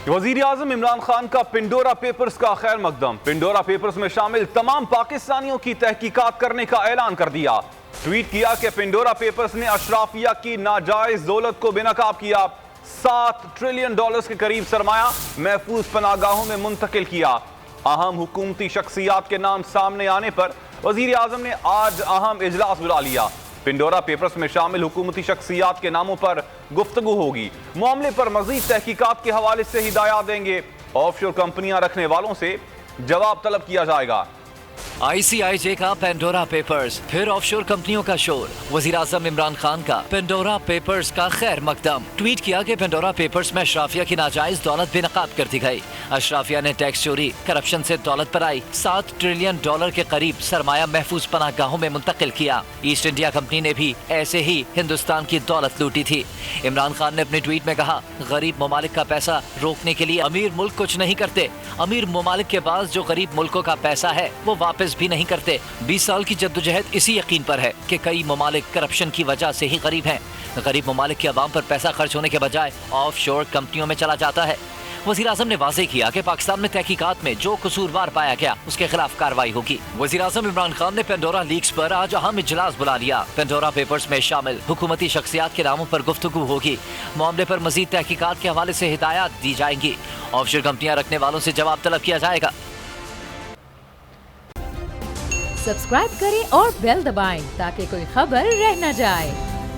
وزیر اعظم عمران خان کا Pandora papers کا خیر مقدم۔ پنڈورا پیپرز میں شامل تمام پاکستانیوں کی تحقیقات کرنے کا اعلان کر دیا۔ ٹویٹ کیا کہ پنڈورا پیپرز نے اشرافیہ کی ناجائز دولت کو بے نقاب کیا، $7 ٹریلین کے قریب سرمایہ محفوظ پناہ گاہوں میں منتقل کیا۔ اہم حکومتی شخصیات کے نام سامنے آنے پر وزیر اعظم نے آج اہم اجلاس بلا لیا۔ پنڈورا پیپرز میں شامل حکومتی شخصیات کے ناموں پر گفتگو ہوگی۔ معاملے پر مزید تحقیقات کے حوالے سے ہدایات دیں گے۔ آف شور کمپنیاں رکھنے والوں سے جواب طلب کیا جائے گا۔ ICIJ کا پینڈورا پیپرز، پھر آف شور کمپنیوں کا شور۔ وزیر اعظم عمران خان کا پینڈورا پیپرز کا خیر مقدم۔ ٹویٹ کیا کہ پینڈورا پیپرز میں اشرافیہ کی ناجائز دولت بے نقاب کر دی گئی۔ اشرافیہ نے ٹیکس چوری، کرپشن سے دولت پر آئی $7 ٹریلین کے قریب سرمایہ محفوظ پناہ گاہوں میں منتقل کیا۔ ایسٹ انڈیا کمپنی نے بھی ایسے ہی ہندوستان کی دولت لوٹی تھی۔ عمران خان نے اپنے ٹویٹ میں کہا، غریب ممالک کا پیسہ روکنے کے لیے امیر ملک کچھ نہیں کرتے۔ امیر ممالک کے پاس جو غریب ملکوں کا پیسہ ہے وہ واپس بھی نہیں کرتے۔ 20 سال کی جدوجہد اسی یقین پر ہے کہ کئی ممالک کرپشن کی وجہ سے ہی غریب ہیں۔ غریب ممالک کے عوام پر پیسہ خرچ ہونے کے بجائے آف شور کمپنیوں میں چلا جاتا ہے۔ وزیر اعظم نے واضح کیا کہ پاکستان میں تحقیقات میں جو قصوروار پایا گیا اس کے خلاف کارروائی ہوگی۔ وزیر اعظم عمران خان نے پینڈورا لیکس پر آج اہم اجلاس بلا لیا۔ پینڈورا پیپرز میں شامل حکومتی شخصیات کے ناموں پر گفتگو ہوگی۔ معاملے پر مزید تحقیقات کے حوالے سے ہدایات دی جائیں گی۔ آف شور کمپنیاں رکھنے والوں سے جواب طلب کیا جائے گا۔ سبسکرائب کریں اور بیل دبائیں تاکہ کوئی خبر رہ نہ جائے۔